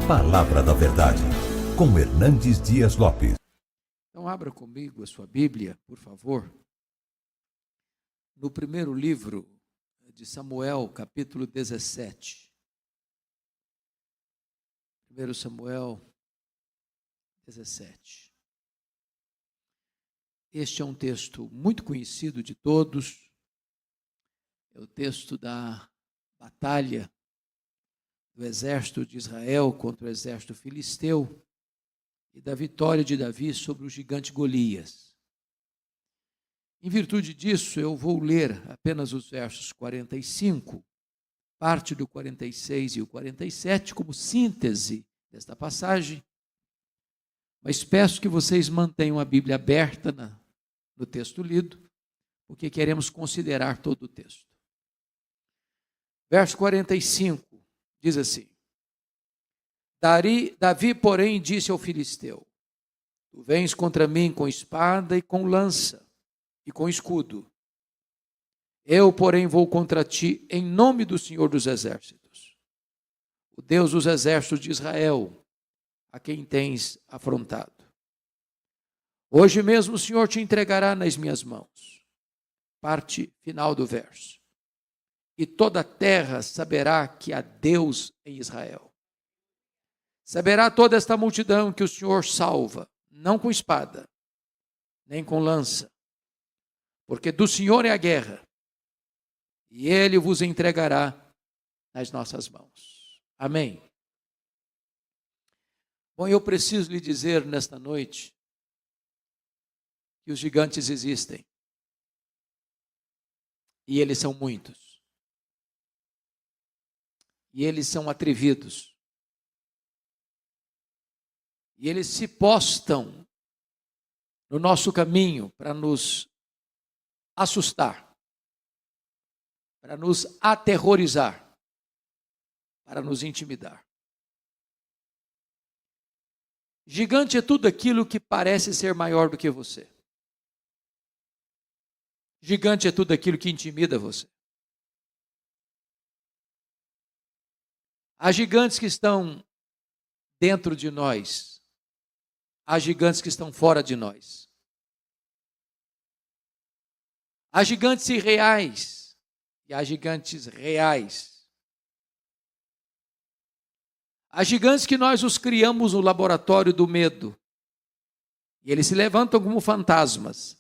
Palavra da Verdade, com Hernandes Dias Lopes. Então abra comigo a sua Bíblia, por favor, no primeiro livro de Samuel, capítulo 17. 1 Samuel 17. Este é um texto muito conhecido de todos, é o texto da batalha do exército de Israel contra o exército filisteu e da vitória de Davi sobre o gigante Golias. Em virtude disso, eu vou ler apenas os versos 45, parte do 46 e o 47, como síntese desta passagem, mas peço que vocês mantenham a Bíblia aberta no texto lido, porque queremos considerar todo o texto. Verso 45 diz assim: Davi, porém, disse ao filisteu: Tu vens contra mim com espada e com lança e com escudo. Eu, porém, vou contra ti em nome do Senhor dos Exércitos, o Deus dos exércitos de Israel, a quem tens afrontado. Hoje mesmo o Senhor te entregará nas minhas mãos. Parte final do verso. E toda a terra saberá que há Deus em Israel. Saberá toda esta multidão que o Senhor salva, não com espada, nem com lança, porque do Senhor é a guerra, e Ele vos entregará nas nossas mãos. Amém. Bom, eu preciso lhe dizer nesta noite que os gigantes existem, e eles são muitos. E eles são atrevidos. E eles se postam no nosso caminho para nos assustar, para nos aterrorizar, para nos intimidar. Gigante é tudo aquilo que parece ser maior do que você. Gigante é tudo aquilo que intimida você. Há gigantes que estão dentro de nós. Há gigantes que estão fora de nós. Há gigantes irreais e há gigantes reais. Há gigantes que nós os criamos no laboratório do medo. E eles se levantam como fantasmas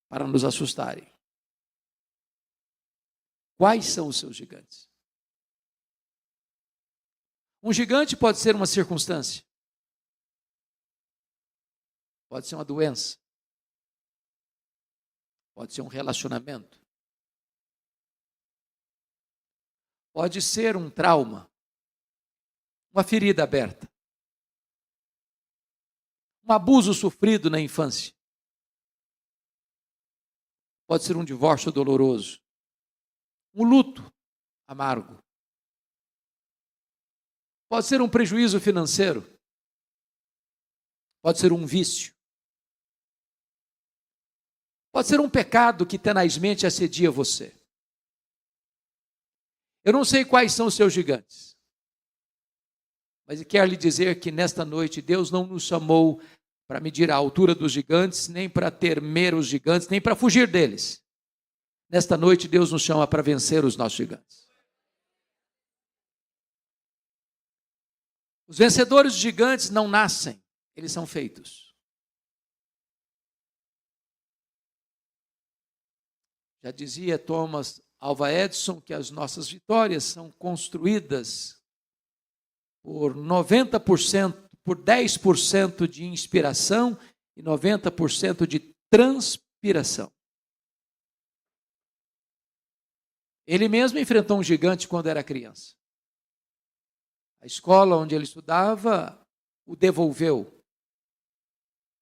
para nos assustarem. Quais são os seus gigantes? Um gigante pode ser uma circunstância. Pode ser uma doença. Pode ser um relacionamento. Pode ser um trauma. Uma ferida aberta. Um abuso sofrido na infância. Pode ser um divórcio doloroso. Um luto amargo. Pode ser um prejuízo financeiro. Pode ser um vício. Pode ser um pecado que tenazmente assedia você. Eu não sei quais são os seus gigantes, mas quero lhe dizer que nesta noite Deus não nos chamou para medir a altura dos gigantes, nem para temer os gigantes, nem para fugir deles. Nesta noite Deus nos chama para vencer os nossos gigantes. Os vencedores gigantes não nascem, eles são feitos. Já dizia Thomas Alva Edison que as nossas vitórias são construídas por 90%, por 10% de inspiração e 90% de transpiração. Ele mesmo enfrentou um gigante quando era criança. A escola onde ele estudava o devolveu,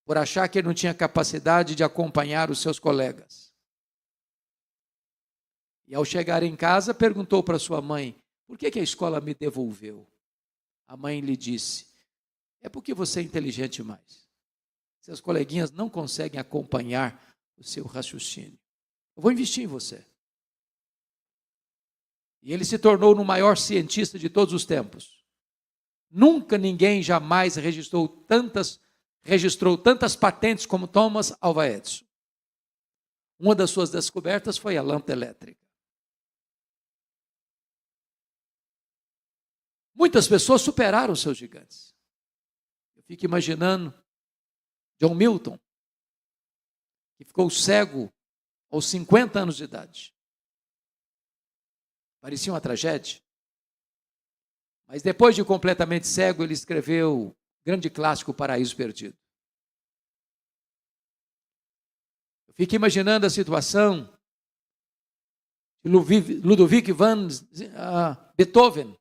por achar que ele não tinha capacidade de acompanhar os seus colegas. E ao chegar em casa, perguntou para sua mãe: por que a escola me devolveu? A mãe lhe disse: é porque você é inteligente demais. Seus coleguinhas não conseguem acompanhar o seu raciocínio. Eu vou investir em você. E ele se tornou o maior cientista de todos os tempos. Nunca ninguém jamais registrou tantas patentes como Thomas Alva Edison. Uma das suas descobertas foi a lâmpada elétrica. Muitas pessoas superaram seus gigantes. Eu fico imaginando John Milton, que ficou cego aos 50 anos de idade. Parecia uma tragédia. Mas depois de completamente cego, ele escreveu o grande clássico Paraíso Perdido. Eu fico imaginando a situação de Ludwig van Beethoven.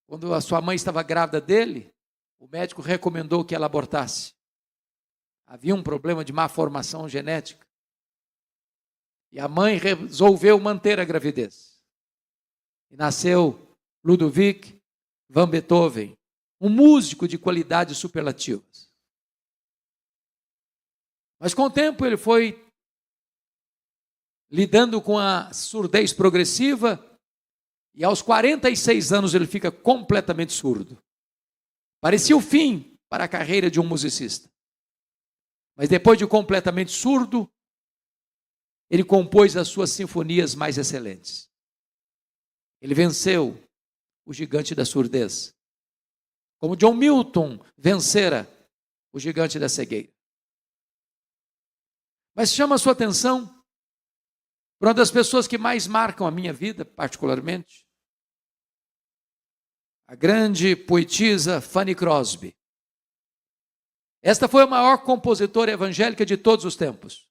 Quando a sua mãe estava grávida dele, o médico recomendou que ela abortasse. Havia um problema de má formação genética. E a mãe resolveu manter a gravidez. E nasceu Ludwig van Beethoven, um músico de qualidades superlativas. Mas com o tempo ele foi lidando com a surdez progressiva e aos 46 anos ele fica completamente surdo. Parecia o fim para a carreira de um musicista. Mas depois de completamente surdo, ele compôs as suas sinfonias mais excelentes. Ele venceu o gigante da surdez, como John Milton vencera o gigante da cegueira. Mas chama a sua atenção para uma das pessoas que mais marcam a minha vida, particularmente, a grande poetisa Fanny Crosby. Esta foi a maior compositora evangélica de todos os tempos.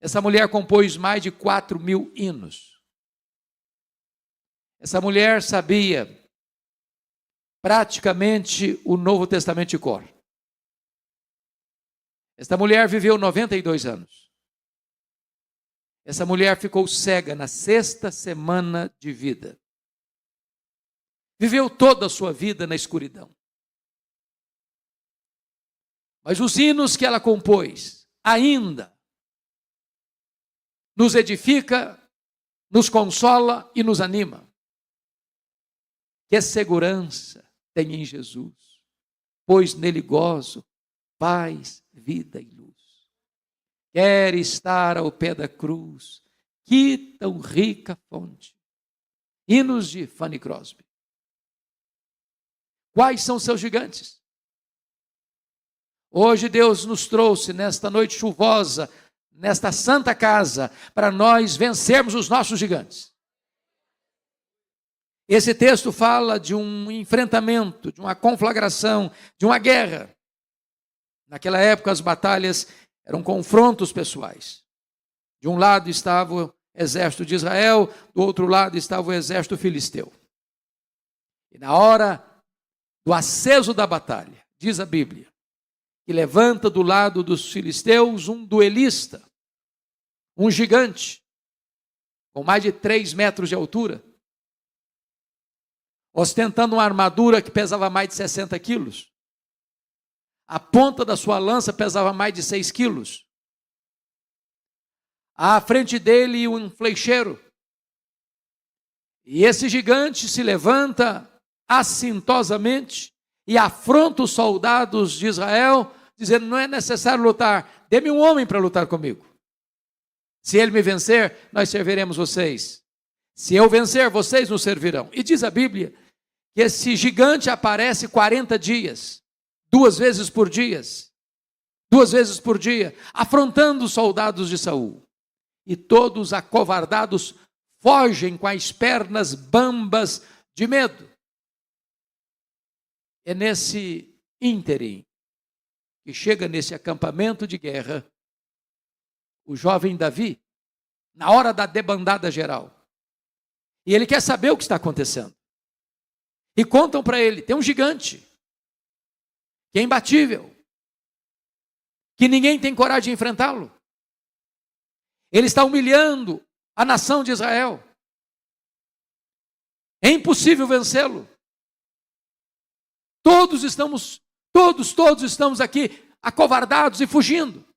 Essa mulher compôs mais de 4.000 hinos. Essa mulher sabia praticamente o Novo Testamento de cor. Esta mulher viveu 92 anos. Essa mulher ficou cega na 6ª semana de vida. Viveu toda a sua vida na escuridão. Mas os hinos que ela compôs ainda nos edifica, nos consola e nos anima. Que segurança tem em Jesus, pois nele gozo, paz, vida e luz. Quer estar ao pé da cruz, que tão rica fonte. Hinos de Fanny Crosby. Quais são seus gigantes? Hoje Deus nos trouxe nesta noite chuvosa, nesta santa casa, para nós vencermos os nossos gigantes. Esse texto fala de um enfrentamento, de uma conflagração, de uma guerra. Naquela época as batalhas eram confrontos pessoais. De um lado estava o exército de Israel, do outro lado estava o exército filisteu. E na hora do aceso da batalha, diz a Bíblia, que levanta do lado dos filisteus um duelista, um gigante, com mais de 3 metros de altura, ostentando uma armadura que pesava mais de 60 quilos. A ponta da sua lança pesava mais de 6 quilos. À frente dele um flecheiro. E esse gigante se levanta acintosamente e afronta os soldados de Israel, dizendo: não é necessário lutar, dê-me um homem para lutar comigo. Se ele me vencer, nós serviremos vocês. Se eu vencer, vocês nos servirão. E diz a Bíblia que esse gigante aparece 40 dias, 2 vezes por dia, afrontando os soldados de Saul. E todos acovardados fogem com as pernas bambas de medo. É nesse ínterim que chega nesse acampamento de guerra o jovem Davi, na hora da debandada geral. E ele quer saber o que está acontecendo. E contam para ele, tem um gigante, que é imbatível, que ninguém tem coragem de enfrentá-lo. Ele está humilhando a nação de Israel. É impossível vencê-lo. Todos estamos aqui acovardados e fugindo.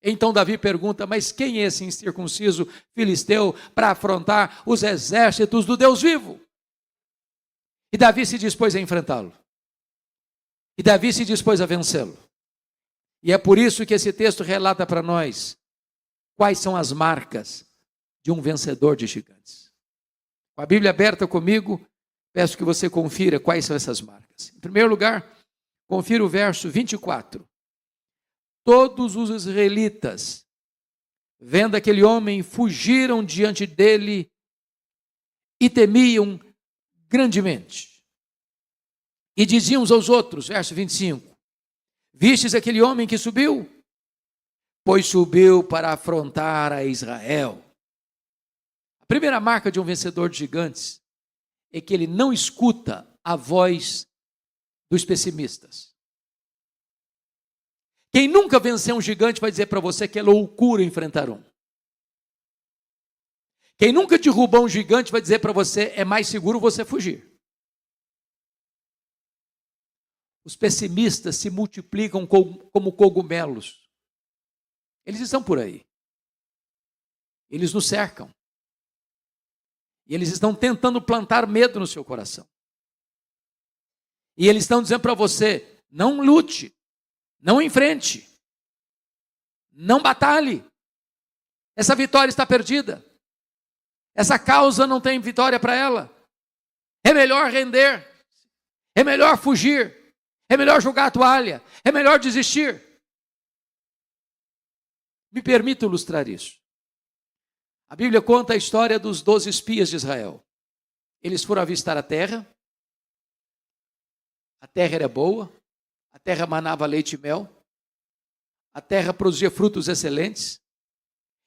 Então Davi pergunta: mas quem é esse incircunciso filisteu para afrontar os exércitos do Deus vivo? E Davi se dispôs a enfrentá-lo. E Davi se dispôs a vencê-lo. E é por isso que esse texto relata para nós quais são as marcas de um vencedor de gigantes. Com a Bíblia aberta comigo, peço que você confira quais são essas marcas. Em primeiro lugar, confira o verso 24. Todos os israelitas, vendo aquele homem, fugiram diante dele e temiam grandemente. E diziam uns aos outros, verso 25, vistes aquele homem que subiu? Pois subiu para afrontar a Israel. A primeira marca de um vencedor de gigantes é que ele não escuta a voz dos pessimistas. Quem nunca venceu um gigante vai dizer para você que é loucura enfrentar um. Quem nunca derrubou um gigante vai dizer para você é mais seguro você fugir. Os pessimistas se multiplicam como cogumelos. Eles estão por aí. Eles nos cercam. E eles estão tentando plantar medo no seu coração. E eles estão dizendo para você, não lute, não enfrente, não batalhe. Essa vitória está perdida. Essa causa não tem vitória para ela. É melhor render. É melhor fugir. É melhor jogar a toalha. É melhor desistir. Me permita ilustrar isso. A Bíblia conta a história dos 12 espias de Israel. Eles foram avistar a terra. A terra era boa. A terra manava leite e mel. A terra produzia frutos excelentes.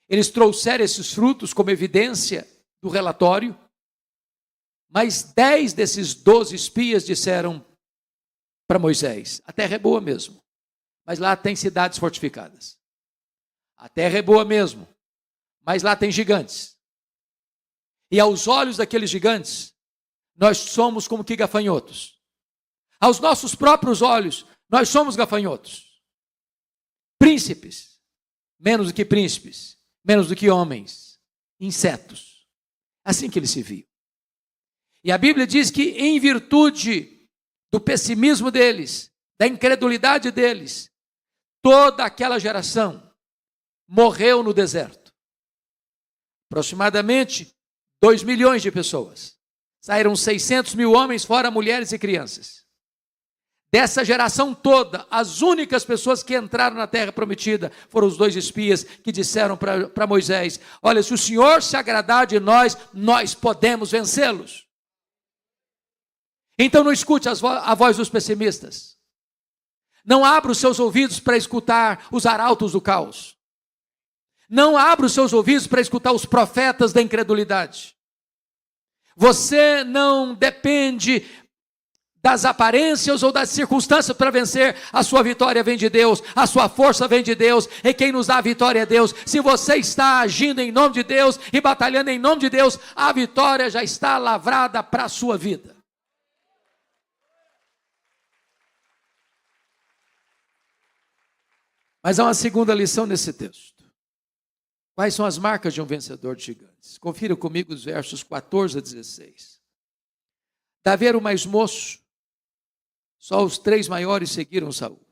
Eles trouxeram esses frutos como evidência do relatório. Mas 10 desses 12 espias disseram para Moisés, a terra é boa mesmo, mas lá tem cidades fortificadas. A terra é boa mesmo, mas lá tem gigantes. E aos olhos daqueles gigantes, nós somos como que gafanhotos. Aos nossos próprios olhos, nós somos gafanhotos. Príncipes, menos do que príncipes, menos do que homens, insetos. Assim que eles se viam. E a Bíblia diz que em virtude do pessimismo deles, da incredulidade deles, toda aquela geração morreu no deserto. Aproximadamente 2 milhões de pessoas. Saíram 600 mil homens, fora mulheres e crianças. Dessa geração toda, as únicas pessoas que entraram na terra prometida foram os 2 espias que disseram para Moisés, olha, se o Senhor se agradar de nós, nós podemos vencê-los. Então não escute a voz dos pessimistas. Não abra os seus ouvidos para escutar os arautos do caos. Não abra os seus ouvidos para escutar os profetas da incredulidade. Você não depende das aparências ou das circunstâncias para vencer. A sua vitória vem de Deus, a sua força vem de Deus, e quem nos dá a vitória é Deus. Se você está agindo em nome de Deus e batalhando em nome de Deus, a vitória já está lavrada para a sua vida. Mas há uma segunda lição nesse texto. Quais são as marcas de um vencedor de gigantes? Confira comigo os versos 14 a 16. Davi era o mais moço, só os 3 maiores seguiram Saul.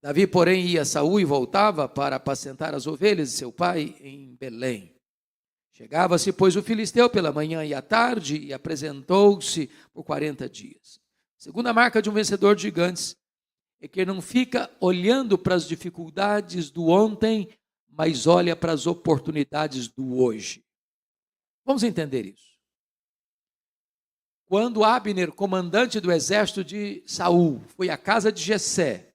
Davi, porém, ia a Saul e voltava para apacentar as ovelhas de seu pai em Belém. Chegava-se, pois, o filisteu pela manhã e à tarde e apresentou-se por 40 dias. Segunda marca de um vencedor de gigantes é que não fica olhando para as dificuldades do ontem, mas olha para as oportunidades do hoje. Vamos entender isso. Quando Abner, comandante do exército de Saul, foi à casa de Jessé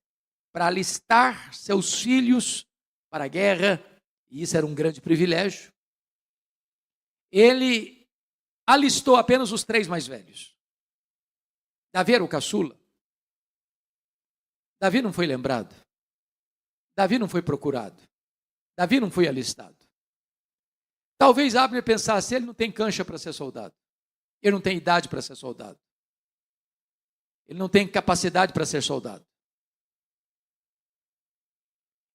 para alistar seus filhos para a guerra, e isso era um grande privilégio, ele alistou apenas os 3 mais velhos. Davi era o caçula. Davi não foi lembrado. Davi não foi procurado. Davi não foi alistado. Talvez Abner pensasse, ele não tem cancha para ser soldado. Ele não tem idade para ser soldado. Ele não tem capacidade para ser soldado.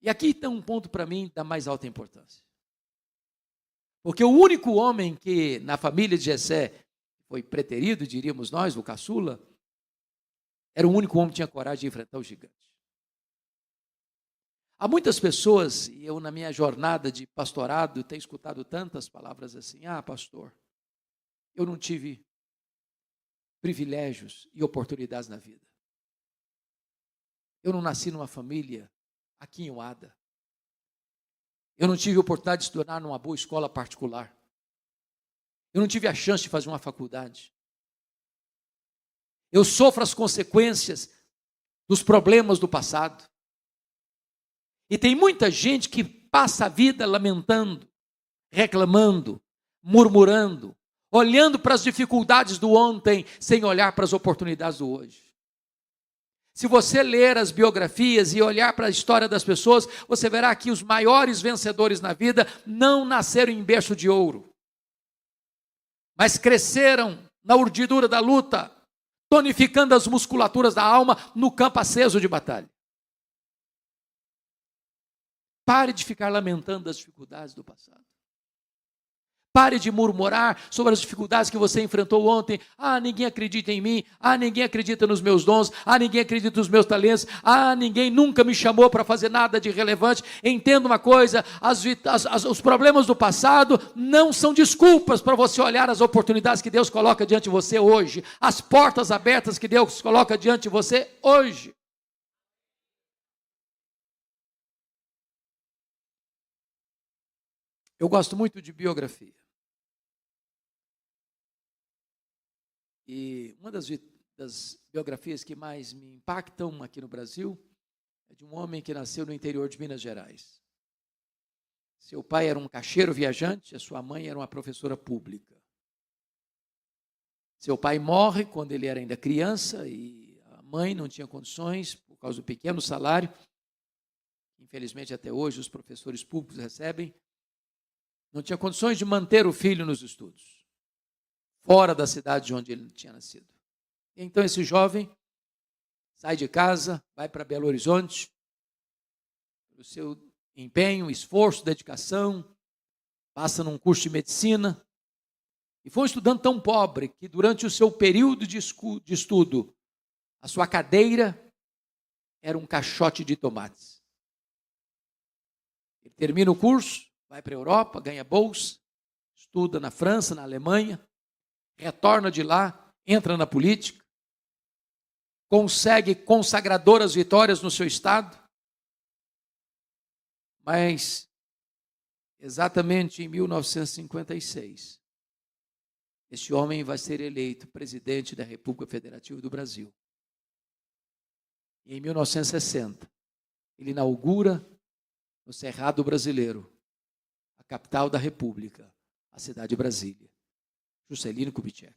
E aqui tem um ponto para mim da mais alta importância. Porque o único homem que na família de Jessé foi preterido, diríamos nós, o caçula, era o único homem que tinha coragem de enfrentar o gigante. Há muitas pessoas, e eu na minha jornada de pastorado tenho escutado tantas palavras assim: pastor, eu não tive privilégios e oportunidades na vida. Eu não nasci numa família aquinhoada. Eu não tive a oportunidade de estudar numa boa escola particular. Eu não tive a chance de fazer uma faculdade. Eu sofro as consequências dos problemas do passado. E tem muita gente que passa a vida lamentando, reclamando, murmurando, olhando para as dificuldades do ontem, sem olhar para as oportunidades do hoje. Se você ler as biografias e olhar para a história das pessoas, você verá que os maiores vencedores na vida não nasceram em berço de ouro, mas cresceram na urdidura da luta, tonificando as musculaturas da alma no campo aceso de batalha. Pare de ficar lamentando as dificuldades do passado. Pare de murmurar sobre as dificuldades que você enfrentou ontem. Ninguém acredita em mim. Ninguém acredita nos meus dons. Ninguém acredita nos meus talentos. Ninguém nunca me chamou para fazer nada de relevante. Entenda uma coisa, os problemas do passado não são desculpas para você olhar as oportunidades que Deus coloca diante de você hoje. As portas abertas que Deus coloca diante de você hoje. Eu gosto muito de biografia. E uma das biografias que mais me impactam aqui no Brasil é de um homem que nasceu no interior de Minas Gerais. Seu pai era um caixeiro viajante, a sua mãe era uma professora pública. Seu pai morre quando ele era ainda criança e a mãe não tinha condições, por causa do pequeno salário, infelizmente até hoje os professores públicos recebem, não tinha condições de manter o filho nos estudos, fora da cidade onde ele tinha nascido. Então esse jovem sai de casa, vai para Belo Horizonte, pelo seu empenho, esforço, dedicação, passa num curso de medicina, e foi um estudante tão pobre que durante o seu período de estudo, a sua cadeira era um caixote de tomates. Ele termina o curso, vai para a Europa, ganha bolsa, estuda na França, na Alemanha, retorna de lá, entra na política, consegue consagradoras vitórias no seu estado, mas exatamente em 1956, este homem vai ser eleito presidente da República Federativa do Brasil. E em 1960, ele inaugura no Cerrado Brasileiro, a capital da República, a cidade de Brasília. Juscelino Kubitschek.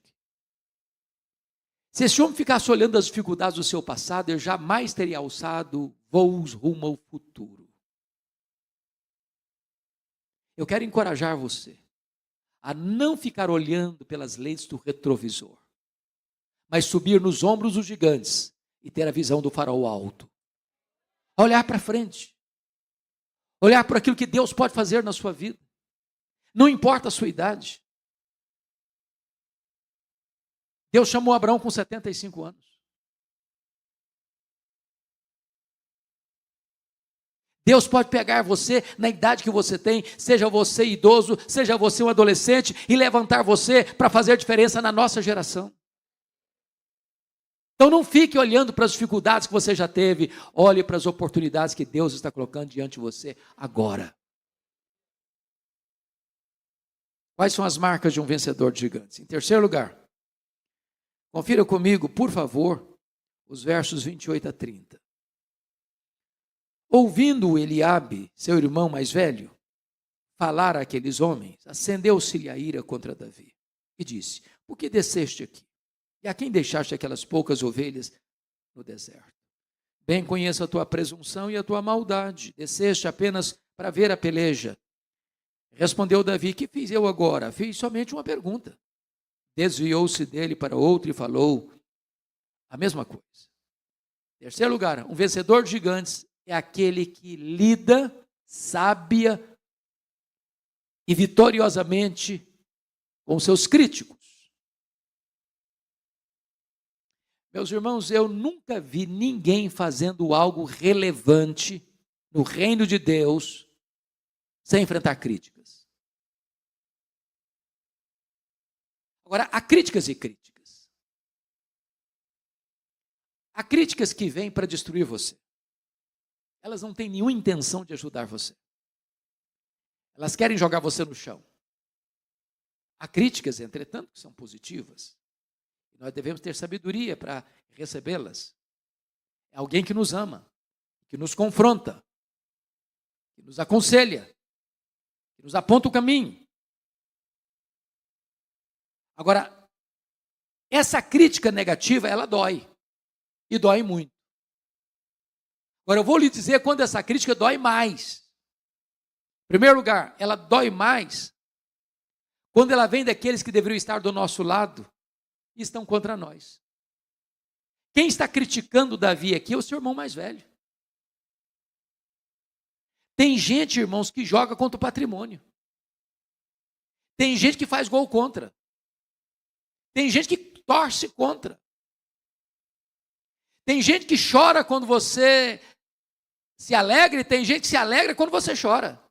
Se esse homem ficasse olhando as dificuldades do seu passado, ele jamais teria alçado voos rumo ao futuro. Eu quero encorajar você a não ficar olhando pelas lentes do retrovisor, mas subir nos ombros dos gigantes e ter a visão do farol alto. Olhar para frente. Olhar para aquilo que Deus pode fazer na sua vida. Não importa a sua idade. Deus chamou Abraão com 75 anos. Deus pode pegar você na idade que você tem, seja você idoso, seja você um adolescente, e levantar você para fazer diferença na nossa geração. Então não fique olhando para as dificuldades que você já teve, olhe para as oportunidades que Deus está colocando diante de você agora. Quais são as marcas de um vencedor de gigantes? Em terceiro lugar, confira comigo, por favor, os versos 28 a 30. Ouvindo Eliabe, seu irmão mais velho, falar àqueles homens, acendeu-se-lhe a ira contra Davi e disse: por que desceste aqui? E a quem deixaste aquelas poucas ovelhas no deserto? Bem conheço a tua presunção e a tua maldade. Desceste apenas para ver a peleja. Respondeu Davi: que fiz eu agora? Fiz somente uma pergunta. Desviou-se dele para outro e falou a mesma coisa. Terceiro lugar, um vencedor de gigantes é aquele que lida sábia e vitoriosamente com seus críticos. Meus irmãos, eu nunca vi ninguém fazendo algo relevante no reino de Deus sem enfrentar críticas. Agora, há críticas e críticas. Há críticas que vêm para destruir você. Elas não têm nenhuma intenção de ajudar você. Elas querem jogar você no chão. Há críticas, entretanto, que são positivas. E nós devemos ter sabedoria para recebê-las. É alguém que nos ama, que nos confronta, que nos aconselha, que nos aponta o caminho. Agora, essa crítica negativa, ela dói. E dói muito. Agora, eu vou lhe dizer quando essa crítica dói mais. Em primeiro lugar, ela dói mais quando ela vem daqueles que deveriam estar do nosso lado e estão contra nós. Quem está criticando Davi aqui é o seu irmão mais velho. Tem gente, irmãos, que joga contra o patrimônio. Tem gente que faz gol contra. Tem gente que torce contra. Tem gente que chora quando você se alegra e tem gente que se alegra quando você chora.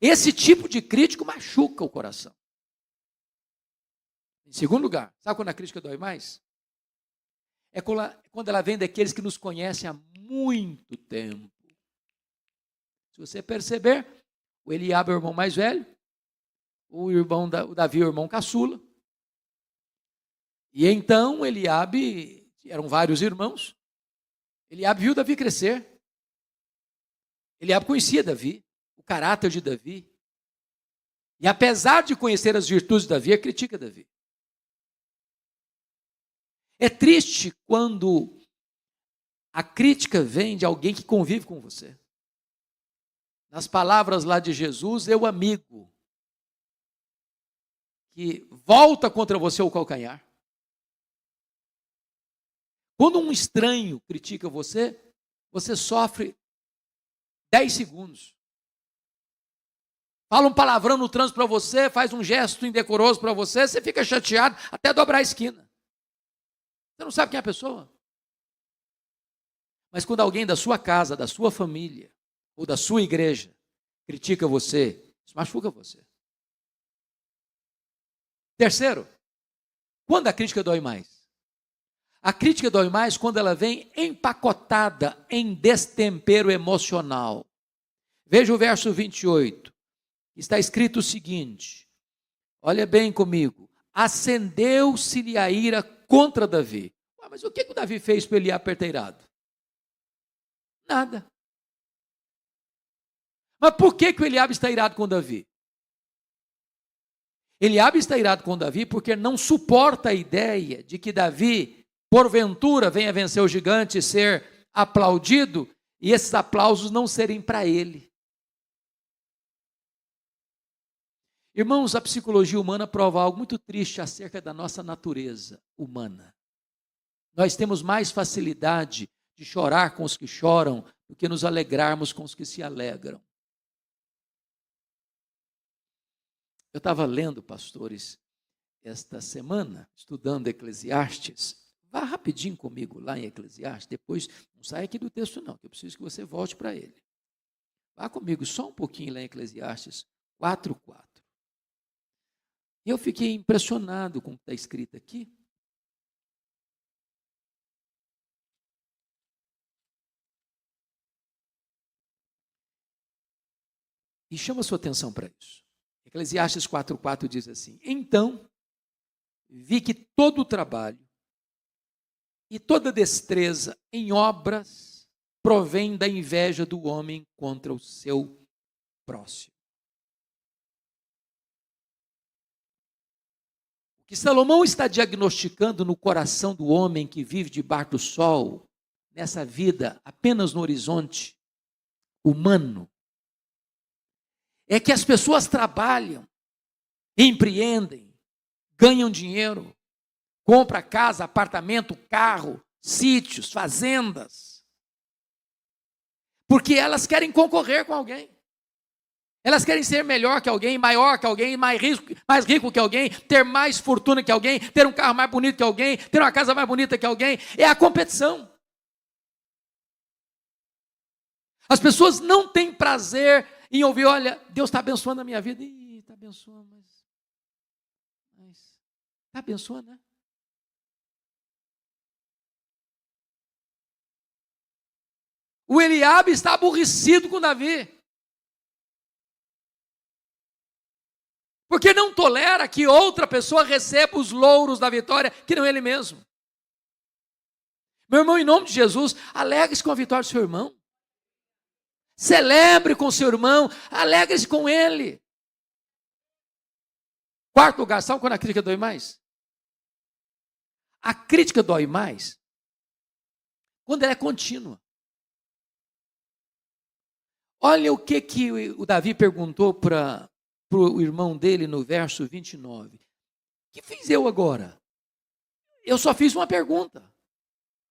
Esse tipo de crítico machuca o coração. Em segundo lugar, sabe quando a crítica dói mais? É quando ela vem daqueles que nos conhecem há muito tempo. Se você perceber, o Eliabe é o irmão mais velho, o Davi é o irmão caçula. E então Eliabe, eram vários irmãos, Eliabe viu Davi crescer. Eliabe conhecia Davi, o caráter de Davi. E apesar de conhecer as virtudes de Davi, critica Davi. É triste quando a crítica vem de alguém que convive com você. Nas palavras lá de Jesus, é o amigo que volta contra você o calcanhar. Quando um estranho critica você, você sofre 10 segundos. Fala um palavrão no trânsito para você, faz um gesto indecoroso para você, você fica chateado até dobrar a esquina. Você não sabe quem é a pessoa. Mas quando alguém da sua casa, da sua família, ou da sua igreja, critica você, isso machuca você. Terceiro, quando a crítica dói mais? A crítica dói mais quando ela vem empacotada em destempero emocional. Veja o verso 28. Está escrito o seguinte, olha bem comigo. Acendeu-se-lhe a ira contra Davi. Mas o que o Davi fez para Eliabe perteirado? Nada. Mas por que o Eliabe está irado com Davi? Eliabe está irado com Davi porque não suporta a ideia de que Davi, porventura, venha vencer o gigante e ser aplaudido, e esses aplausos não serem para ele. Irmãos, a psicologia humana prova algo muito triste acerca da nossa natureza humana. Nós temos mais facilidade de chorar com os que choram do que nos alegrarmos com os que se alegram. Eu estava lendo, pastores, esta semana, estudando Eclesiastes. Vá rapidinho comigo lá em Eclesiastes, depois não saia aqui do texto não, que eu preciso que você volte para ele. Vá comigo só um pouquinho lá em Eclesiastes 4:4. E eu fiquei impressionado com o que está escrito aqui. E chama a sua atenção para isso. Eclesiastes 4:4 diz assim: então vi que todo o trabalho e toda destreza em obras provém da inveja do homem contra o seu próximo. O que Salomão está diagnosticando no coração do homem que vive debaixo do sol, nessa vida apenas no horizonte humano, é que as pessoas trabalham, empreendem, ganham dinheiro, compram casa, apartamento, carro, sítios, fazendas, porque elas querem concorrer com alguém. Elas querem ser melhor que alguém, maior que alguém, mais rico que alguém, ter mais fortuna que alguém, ter um carro mais bonito que alguém, ter uma casa mais bonita que alguém. É a competição. As pessoas não têm prazer em ouvir, olha, Deus está abençoando a minha vida. Ih, está abençoando, mas está abençoando, né? O Eliabe está aborrecido com Davi. Porque não tolera que outra pessoa receba os louros da vitória, que não ele mesmo. Meu irmão, em nome de Jesus, alegre-se com a vitória do seu irmão. Celebre com o seu irmão, alegre-se com ele. Quarto lugar, sabe quando a crítica dói mais? A crítica dói mais quando ela é contínua. Olha o que o Davi perguntou para o irmão dele no verso 29. O que fiz eu agora? Eu só fiz uma pergunta.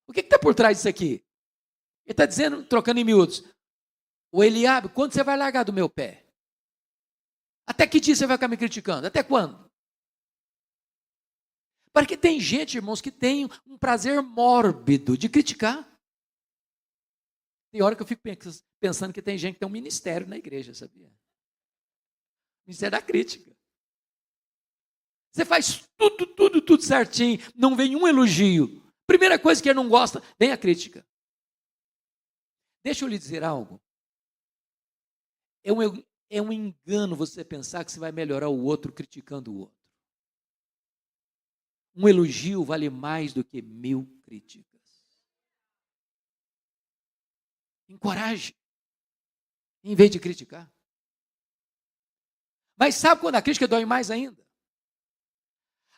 O que está por trás disso aqui? Ele está dizendo, trocando em miúdos, o Eliabe, quando você vai largar do meu pé? Até que dia você vai ficar me criticando? Até quando? Porque tem gente, irmãos, que tem um prazer mórbido de criticar. Tem hora que eu fico pensando que tem gente que tem um ministério na igreja, sabia? Ministério da crítica. Você faz tudo certinho, não vem um elogio. Primeira coisa que ele não gosta, vem a crítica. Deixa eu lhe dizer algo. É um engano você pensar que você vai melhorar o outro criticando o outro. Um elogio vale mais do que 1000 críticas. Encoraje, em vez de criticar. Mas sabe quando a crítica dói mais ainda?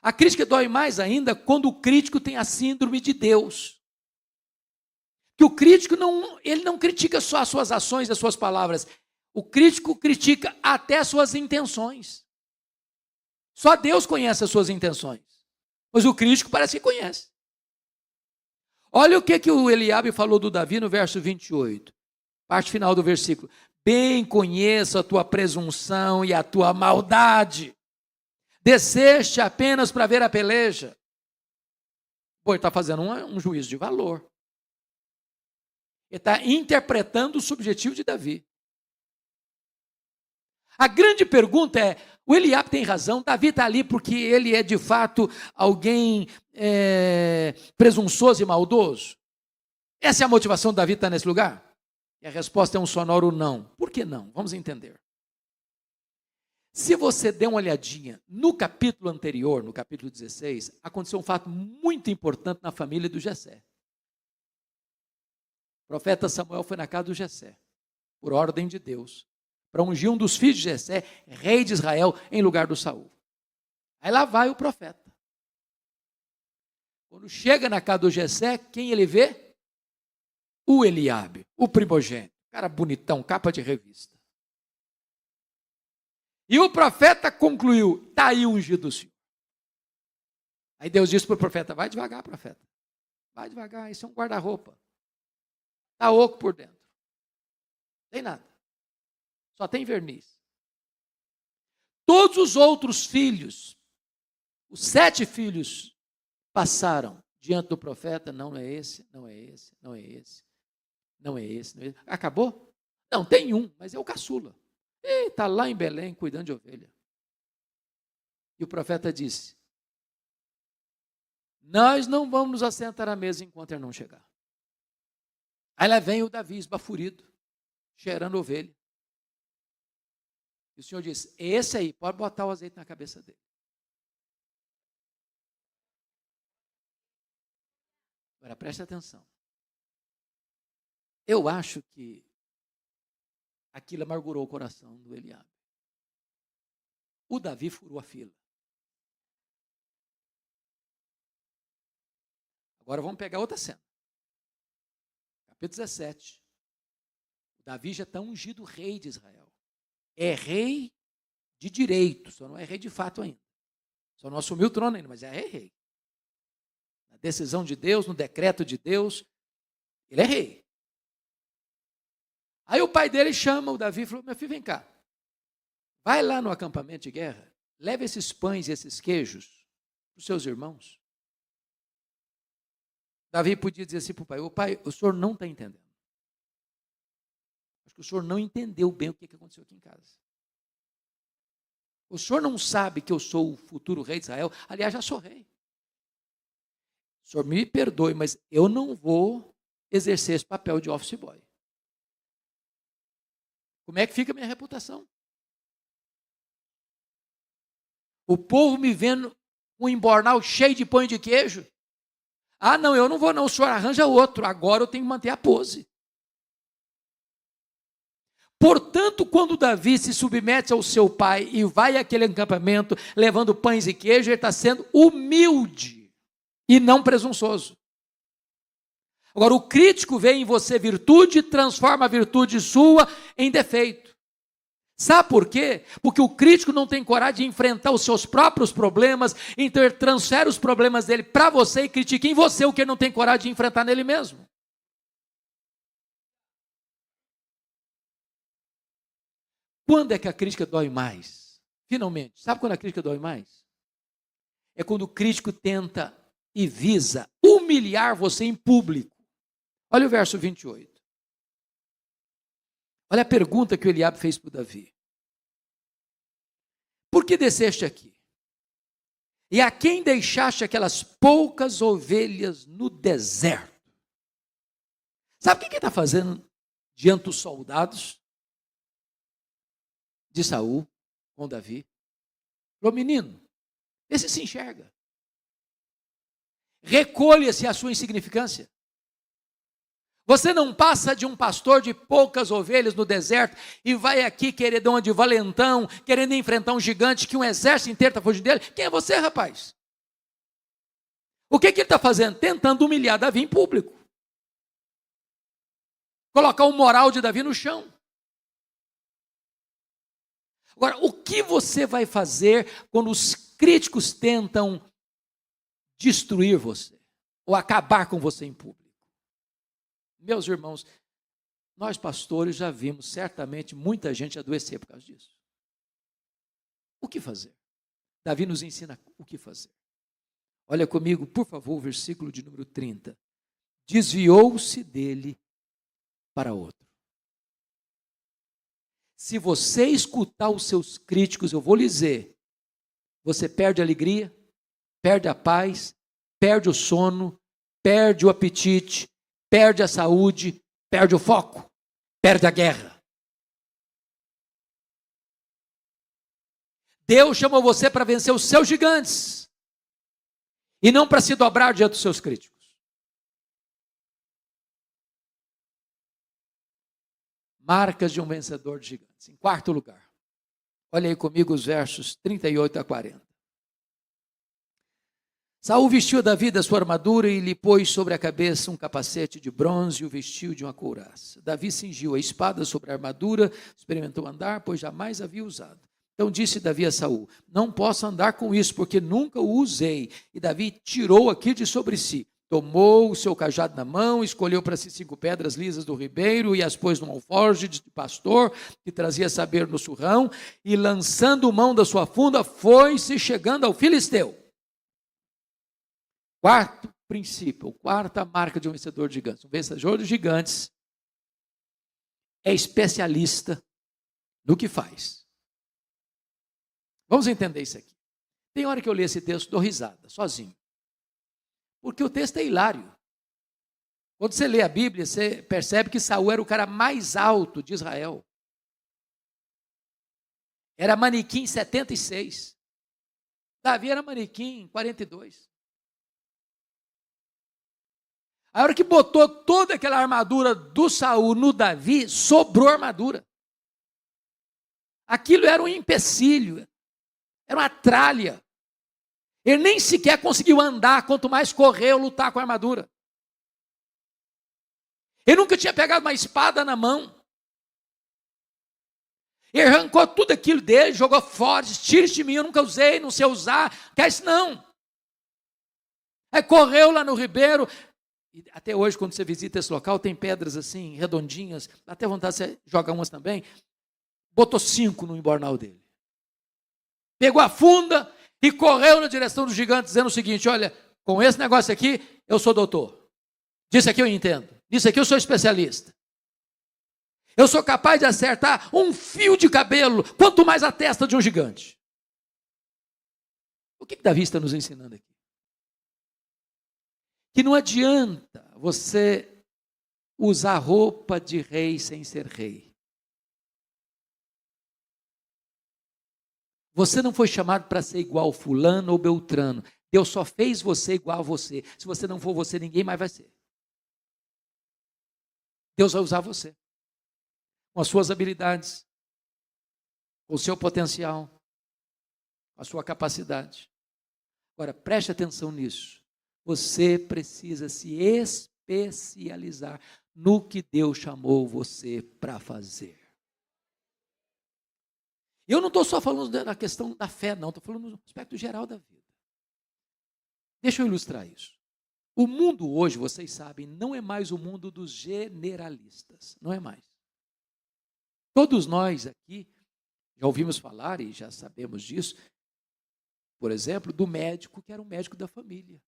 A crítica dói mais ainda quando o crítico tem a síndrome de Deus. Que o crítico ele não critica só as suas ações, as suas palavras. O crítico critica até as suas intenções. Só Deus conhece as suas intenções. Mas o crítico parece que conhece. Olha o que o Eliabe falou do Davi no verso 28. Parte final do versículo. Bem conheço a tua presunção e a tua maldade. Desceste apenas para ver a peleja. Pô, ele está fazendo um juízo de valor. Ele está interpretando o subjetivo de Davi. A grande pergunta é, o Eliabe tem razão, Davi está ali porque ele é de fato alguém presunçoso e maldoso? Essa é a motivação de Davi estar nesse lugar? E a resposta é um sonoro não. Por que não? Vamos entender. Se você der uma olhadinha no capítulo anterior, no capítulo 16, aconteceu um fato muito importante na família do Jessé. O profeta Samuel foi na casa do Jessé, por ordem de Deus, para ungir um dos filhos de Jessé, rei de Israel, em lugar do Saul. Aí lá vai o profeta. Quando chega na casa do Jessé, quem ele vê? O Eliabe, o primogênito, cara bonitão, capa de revista. E o profeta concluiu, está aí o ungido do Senhor. Aí Deus disse para o profeta, vai devagar, profeta. Vai devagar, isso é um guarda-roupa. Está oco por dentro. Não tem nada. Só tem verniz. Todos os outros filhos, os 7 filhos, passaram diante do profeta, não é esse, não é esse, não é esse, não é esse, não é esse. Acabou? Não, tem um, mas é o caçula. Está lá em Belém cuidando de ovelha. E o profeta disse, nós não vamos nos assentar à mesa enquanto ele não chegar. Aí lá vem o Davi esbaforido, cheirando ovelha. E o Senhor disse, esse aí, pode botar o azeite na cabeça dele. Agora preste atenção. Eu acho que aquilo amargurou o coração do Eliabe. O Davi furou a fila. Agora vamos pegar outra cena. Capítulo 17. O Davi já está ungido rei de Israel. É rei de direito, só não é rei de fato ainda. Só não assumiu o trono ainda, mas é rei. Na decisão de Deus, no decreto de Deus, ele é rei. Aí o pai dele chama o Davi e falou, meu filho, vem cá. Vai lá no acampamento de guerra, leva esses pães e esses queijos para os seus irmãos. Davi podia dizer assim para o pai: ô pai, o senhor não está entendendo. Acho que o senhor não entendeu bem o que aconteceu aqui em casa. O senhor não sabe que eu sou o futuro rei de Israel? Aliás, já sou rei. O senhor me perdoe, mas eu não vou exercer esse papel de office boy. Como é que fica a minha reputação? O povo me vendo um embornal cheio de pão e de queijo. Ah, não, eu não vou não, o senhor arranja outro. Agora eu tenho que manter a pose. Portanto, quando Davi se submete ao seu pai e vai àquele acampamento levando pães e queijo, ele está sendo humilde e não presunçoso. Agora, o crítico vê em você virtude e transforma a virtude sua em defeito. Sabe por quê? Porque o crítico não tem coragem de enfrentar os seus próprios problemas, então ele transfere os problemas dele para você e critica em você o que ele não tem coragem de enfrentar nele mesmo. Quando é que a crítica dói mais? Finalmente, sabe quando a crítica dói mais? É quando o crítico tenta e visa humilhar você em público. Olha o verso 28. Olha a pergunta que o Eliabe fez para o Davi. Por que desceste aqui? E a quem deixaste aquelas poucas ovelhas no deserto? Sabe o que ele está fazendo diante dos soldados de Saul com Davi? Falou: menino, esse se enxerga. Recolha-se a sua insignificância. Você não passa de um pastor de poucas ovelhas no deserto e vai aqui queridão de valentão, querendo enfrentar um gigante que um exército inteiro está fugindo dele. Quem é você, rapaz? O que ele está fazendo? Tentando humilhar Davi em público. Colocar o moral de Davi no chão. Agora, o que você vai fazer quando os críticos tentam destruir você ou acabar com você em público? Meus irmãos, nós pastores já vimos certamente muita gente adoecer por causa disso. O que fazer? Davi nos ensina o que fazer. Olha comigo, por favor, o versículo de número 30. Desviou-se dele para outro. Se você escutar os seus críticos, eu vou lhe dizer, você perde a alegria, perde a paz, perde o sono, perde o apetite, perde a saúde, perde o foco, perde a guerra. Deus chamou você para vencer os seus gigantes e não para se dobrar diante dos seus críticos. Marcas de um vencedor de gigantes. Em quarto lugar, olha aí comigo os versos 38 a 40. Saul vestiu Davi da sua armadura e lhe pôs sobre a cabeça um capacete de bronze e o vestiu de uma couraça. Davi cingiu a espada sobre a armadura, experimentou andar, pois jamais havia usado. Então disse Davi a Saul: não posso andar com isso, porque nunca o usei. E Davi tirou aquilo de sobre si. Tomou o seu cajado na mão, escolheu para si 5 pedras lisas do ribeiro e as pôs num alforje de pastor que trazia saber no surrão, e lançando mão da sua funda, foi-se chegando ao filisteu. Quarto princípio, quarta marca de um vencedor de gigantes. Um vencedor de gigantes é especialista no que faz. Vamos entender isso aqui. Tem hora que eu leio esse texto, dou risada, sozinho. Porque o texto é hilário. Quando você lê a Bíblia, você percebe que Saul era o cara mais alto de Israel. Era manequim 76. Davi era manequim 42. A hora que botou toda aquela armadura do Saul no Davi, sobrou armadura. Aquilo era um empecilho, era uma tralha. Ele nem sequer conseguiu andar, quanto mais correr ou lutar com a armadura. Ele nunca tinha pegado uma espada na mão. Ele arrancou tudo aquilo dele, jogou fora, tira isso de mim, eu nunca usei, não sei usar, quer isso não. Aí correu lá no ribeiro. E até hoje, quando você visita esse local, tem pedras assim, redondinhas, dá até vontade de você jogar umas também. Botou 5 no embornal dele. pegou a funda e correu na direção do gigante, dizendo o seguinte: olha, com esse negócio aqui, eu sou doutor. Disso aqui eu entendo. Disso aqui eu sou especialista. Eu sou capaz de acertar um fio de cabelo, quanto mais a testa de um gigante. O que Davi está nos ensinando aqui? Que não adianta você usar roupa de rei sem ser rei. Você não foi chamado para ser igual fulano ou beltrano. Deus só fez você igual a você. Se você não for você, ninguém mais vai ser. Deus vai usar você, com as suas habilidades, com o seu potencial, com a sua capacidade. Agora, preste atenção nisso. Você precisa se especializar no que Deus chamou você para fazer. Eu não estou só falando da questão da fé, não. Estou falando no aspecto geral da vida. Deixa eu ilustrar isso. O mundo hoje, vocês sabem, não é mais o mundo dos generalistas. Não é mais. Todos nós aqui já ouvimos falar e já sabemos disso, por exemplo, do médico que era um médico da família.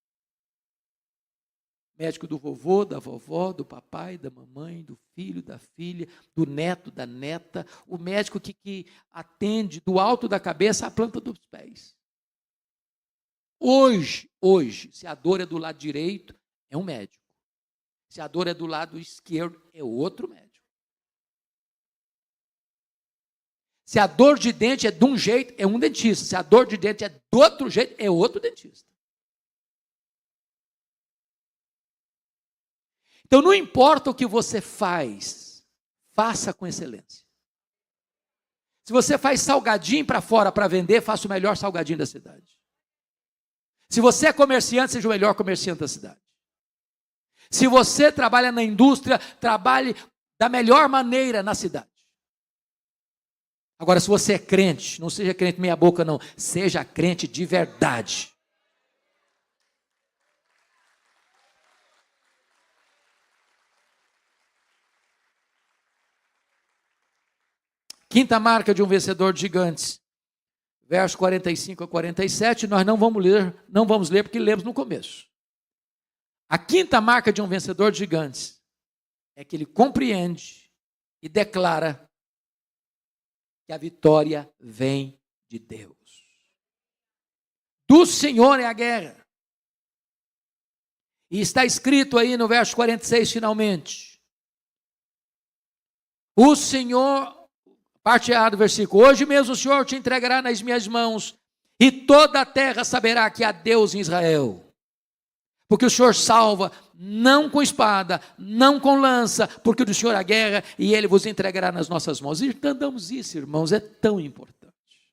Médico do vovô, da vovó, do papai, da mamãe, do filho, da filha, do neto, da neta. O médico que atende do alto da cabeça à planta dos pés. Hoje, se a dor é do lado direito, é um médico. Se a dor é do lado esquerdo, é outro médico. Se a dor de dente é de um jeito, é um dentista. Se a dor de dente é do outro jeito, é outro dentista. Então, não importa o que você faz, faça com excelência. Se você faz salgadinho para fora para vender, faça o melhor salgadinho da cidade. Se você é comerciante, seja o melhor comerciante da cidade. Se você trabalha na indústria, trabalhe da melhor maneira na cidade. Agora, se você é crente, não seja crente meia boca, não. Seja crente de verdade. Quinta marca de um vencedor de gigantes. Verso 45 a 47, nós não vamos ler porque lemos no começo. A quinta marca de um vencedor de gigantes é que ele compreende e declara que a vitória vem de Deus. Do Senhor é a guerra. E está escrito aí no verso 46, finalmente. O Senhor... Parte A do versículo: hoje mesmo o Senhor te entregará nas minhas mãos, e toda a terra saberá que há Deus em Israel. Porque o Senhor salva, não com espada, não com lança, porque do Senhor a guerra, e Ele vos entregará nas nossas mãos. E entendamos isso, irmãos, é tão importante.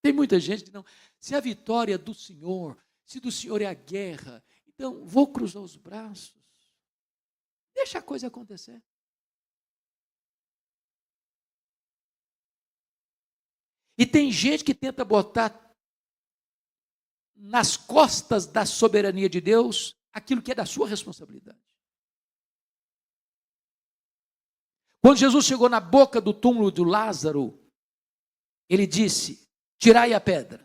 Tem muita gente que não... Se a vitória é do Senhor, se do Senhor é a guerra, então vou cruzar os braços. Deixa a coisa acontecer. E tem gente que tenta botar nas costas da soberania de Deus aquilo que é da sua responsabilidade. Quando Jesus chegou na boca do túmulo de Lázaro, ele disse: tirai a pedra.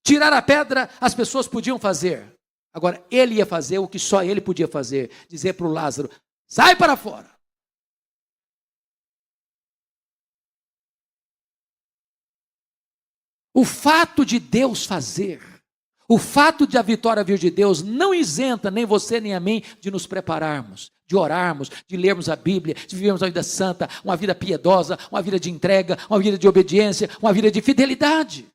Tirar a pedra as pessoas podiam fazer. Agora, ele ia fazer o que só ele podia fazer: dizer para o Lázaro: sai para fora. O fato de Deus fazer, o fato de a vitória vir de Deus, não isenta nem você nem a mim de nos prepararmos, de orarmos, de lermos a Bíblia, de vivermos uma vida santa, uma vida piedosa, uma vida de entrega, uma vida de obediência, uma vida de fidelidade.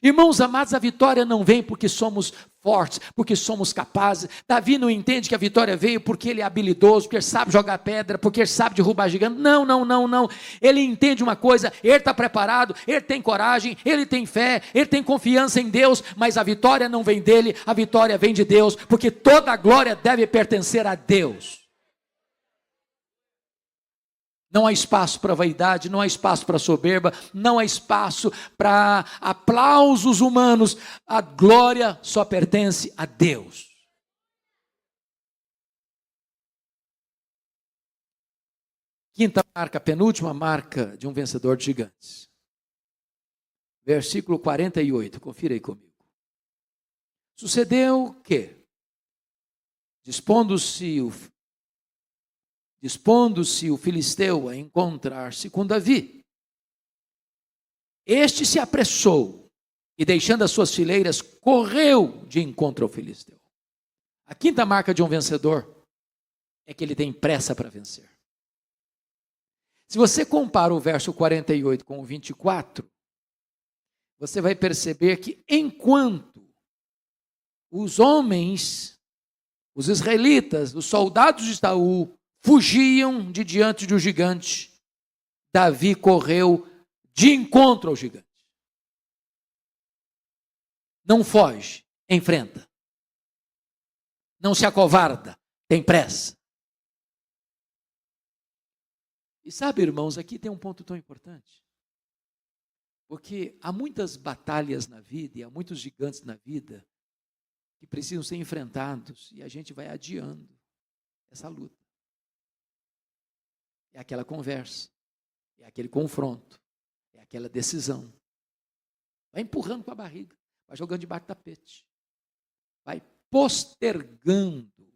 Irmãos amados, a vitória não vem porque somos fortes, porque somos capazes. Davi não entende que a vitória veio porque ele é habilidoso, porque ele sabe jogar pedra, porque ele sabe derrubar gigante. Não. Ele entende uma coisa: ele está preparado, ele tem coragem, ele tem fé, ele tem confiança em Deus, mas a vitória não vem dele, a vitória vem de Deus, porque toda a glória deve pertencer a Deus. Não há espaço para vaidade, não há espaço para soberba, não há espaço para aplausos humanos. A glória só pertence a Deus. Quinta marca, penúltima marca de um vencedor de gigantes. Versículo 48, confira aí comigo. Sucedeu que, dispondo-se o filisteu a encontrar-se com Davi, este se apressou e, deixando as suas fileiras, correu de encontro ao filisteu. A quinta marca de um vencedor é que ele tem pressa para vencer. Se você compara o verso 48 com o 24, você vai perceber que enquanto os homens, os israelitas, os soldados de Saul, fugiam de diante do gigante, Davi correu de encontro ao gigante. Não foge, enfrenta. Não se acovarda, tem pressa. E sabe, irmãos, aqui tem um ponto tão importante. Porque há muitas batalhas na vida e há muitos gigantes na vida que precisam ser enfrentados e a gente vai adiando essa luta. É aquela conversa, é aquele confronto, é aquela decisão. Vai empurrando com a barriga, vai jogando debaixo do tapete, vai postergando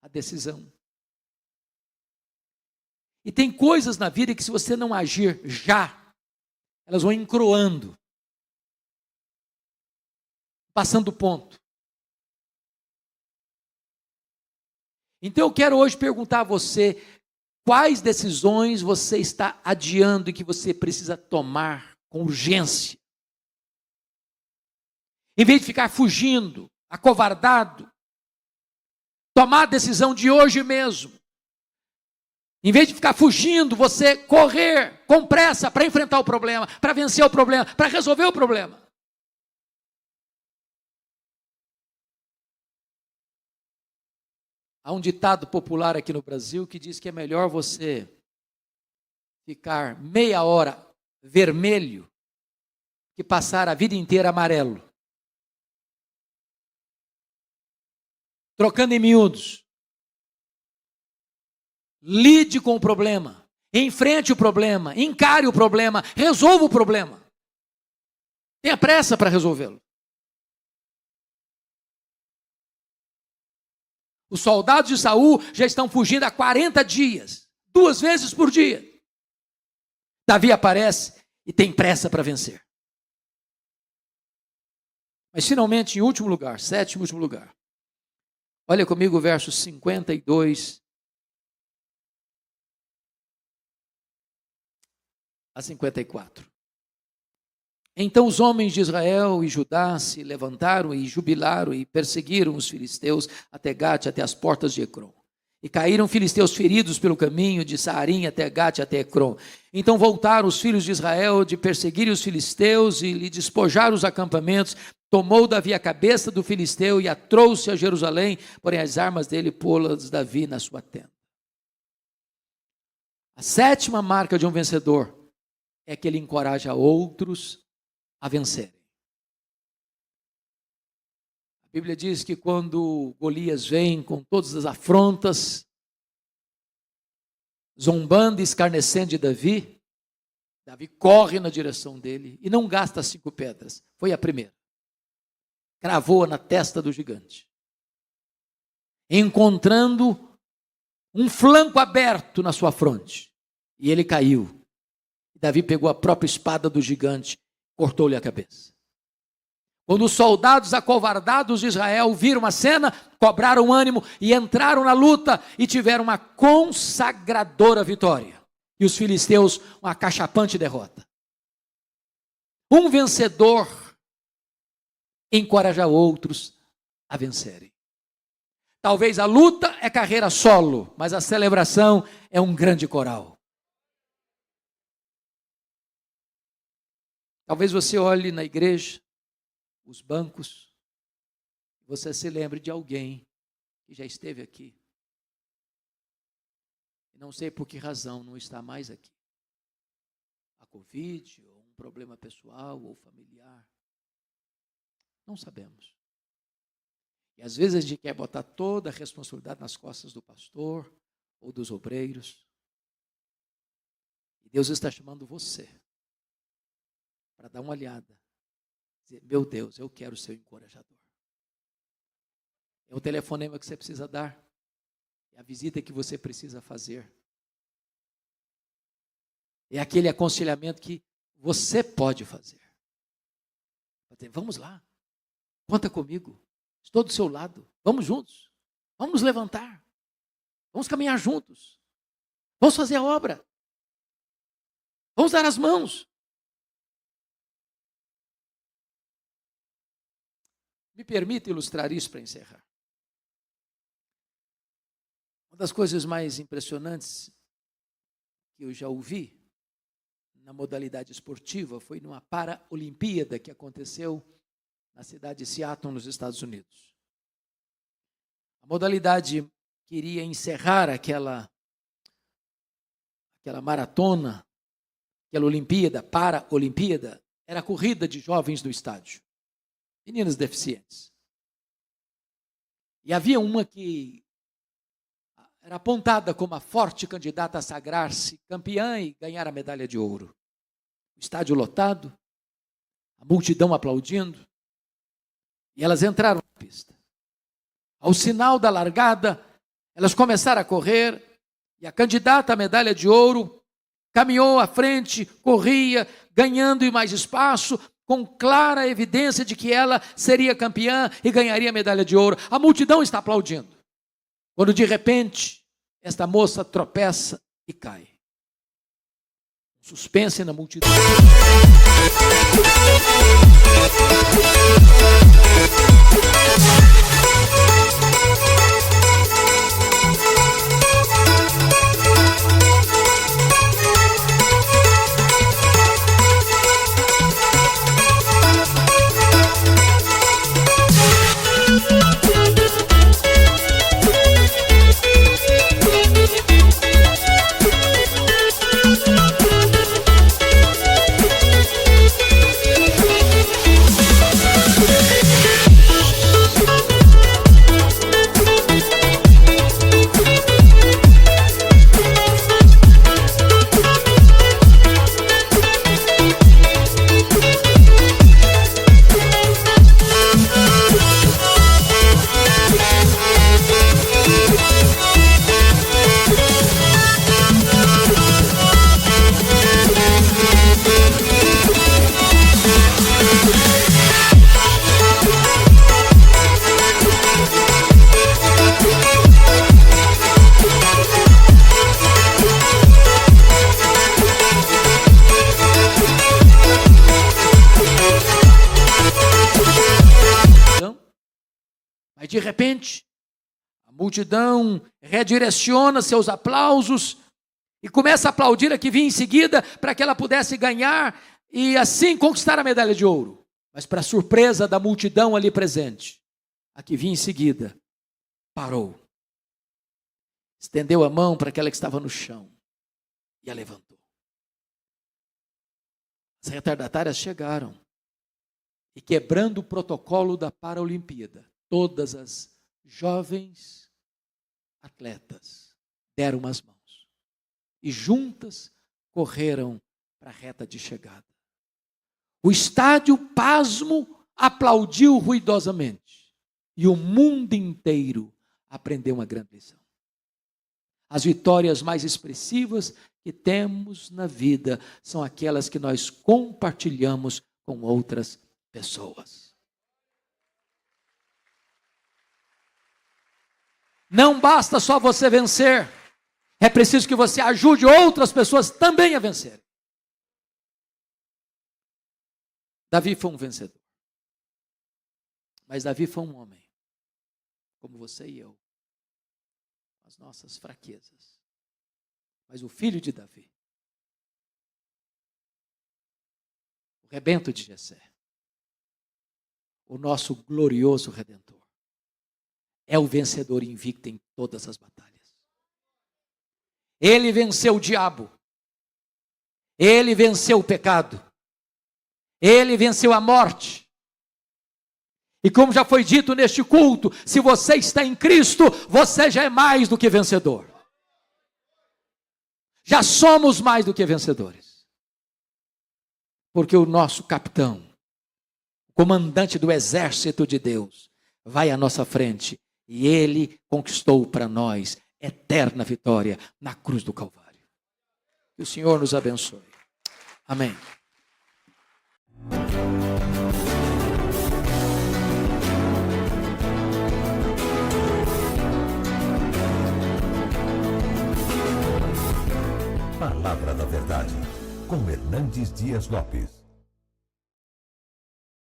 a decisão. E tem coisas na vida que, se você não agir já, elas vão encroando, passando o ponto. Então eu quero hoje perguntar a você, quais decisões você está adiando e que você precisa tomar com urgência? Em vez de ficar fugindo, acovardado, tomar a decisão de hoje mesmo. Em vez de ficar fugindo, você correr com pressa para enfrentar o problema, para vencer o problema, para resolver o problema. Há um ditado popular aqui no Brasil que diz que é melhor você ficar meia hora vermelho que passar a vida inteira amarelo. Trocando em miúdos. Lide com o problema, enfrente o problema, encare o problema, resolva o problema. Tenha pressa para resolvê-lo. Os soldados de Saul já estão fugindo há 40 dias, 2 vezes por dia. Davi aparece e tem pressa para vencer. Mas finalmente, em último lugar, sétimo e último lugar. Olha comigo o verso 52 a 54. Então os homens de Israel e Judá se levantaram e jubilaram e perseguiram os filisteus até Gate, até as portas de Ecrom. E caíram filisteus feridos pelo caminho de Saarim até Gate, até Ecrom. Então voltaram os filhos de Israel de perseguirem os filisteus e lhe despojaram os acampamentos. Tomou Davi a cabeça do filisteu e a trouxe a Jerusalém, porém as armas dele pô-las Davi na sua tenda. A sétima marca de um vencedor é que ele encoraja outros a vencerem. A Bíblia diz que quando Golias vem com todas as afrontas, zombando e escarnecendo de Davi, Davi corre na direção dele e não gasta 5 pedras. Foi a primeira. Cravou-a na testa do gigante, encontrando um flanco aberto na sua fronte. E ele caiu. Davi pegou a própria espada do gigante, cortou-lhe a cabeça. Quando os soldados acovardados de Israel viram a cena, cobraram ânimo e entraram na luta e tiveram uma consagradora vitória. E os filisteus, uma acachapante derrota. Um vencedor encoraja outros a vencerem. Talvez a luta é carreira solo, mas a celebração é um grande coral. Talvez você olhe na igreja, os bancos, você se lembre de alguém que já esteve aqui. E não sei por que razão não está mais aqui. A Covid, ou um problema pessoal ou familiar. Não sabemos. E às vezes a gente quer botar toda a responsabilidade nas costas do pastor ou dos obreiros. Deus está chamando você para dar uma olhada. Dizer, meu Deus, eu quero ser o encorajador. É o telefonema que você precisa dar. É a visita que você precisa fazer. É aquele aconselhamento que você pode fazer. Vamos lá, conta comigo, estou do seu lado, vamos juntos, vamos nos levantar, vamos caminhar juntos, vamos fazer a obra, vamos dar as mãos. Me permita ilustrar isso para encerrar. Uma das coisas mais impressionantes que eu já ouvi na modalidade esportiva foi numa Paralimpíada que aconteceu na cidade de Seattle, nos Estados Unidos. A modalidade queria encerrar aquela maratona, aquela Olimpíada, Paralimpíada, era a corrida de jovens do estádio, meninas deficientes. E havia uma que era apontada como a forte candidata a sagrar-se campeã e ganhar a medalha de ouro. O estádio lotado, a multidão aplaudindo, e elas entraram na pista. Ao sinal da largada, elas começaram a correr, e a candidata à medalha de ouro caminhou à frente, corria, ganhando mais espaço, com clara evidência de que ela seria campeã e ganharia a medalha de ouro. A multidão está aplaudindo. Quando de repente, esta moça tropeça e cai. Suspense na multidão. Mas de repente, a multidão redireciona seus aplausos e começa a aplaudir a que vinha em seguida para que ela pudesse ganhar e assim conquistar a medalha de ouro. Mas para surpresa da multidão ali presente, a que vinha em seguida parou, estendeu a mão para aquela que estava no chão e a levantou. As retardatárias chegaram e, quebrando o protocolo da Paralimpíada, todas as jovens atletas deram umas mãos e juntas correram para a reta de chegada. O estádio, pasmo, aplaudiu ruidosamente e o mundo inteiro aprendeu uma grande lição. As vitórias mais expressivas que temos na vida são aquelas que nós compartilhamos com outras pessoas. Não basta só você vencer, é preciso que você ajude outras pessoas também a vencerem. Davi foi um vencedor, mas Davi foi um homem, como você e eu, com as nossas fraquezas. Mas o filho de Davi, o rebento de Jessé, o nosso glorioso Redentor, é o vencedor invicto em todas as batalhas. Ele venceu o diabo. Ele venceu o pecado. Ele venceu a morte. E como já foi dito neste culto, se você está em Cristo, você já é mais do que vencedor. Já somos mais do que vencedores. Porque o nosso capitão, o comandante do exército de Deus, vai à nossa frente e ele conquistou para nós eterna vitória na cruz do Calvário. Que o Senhor nos abençoe. Amém. Palavra da Verdade, com Hernandes Dias Lopes.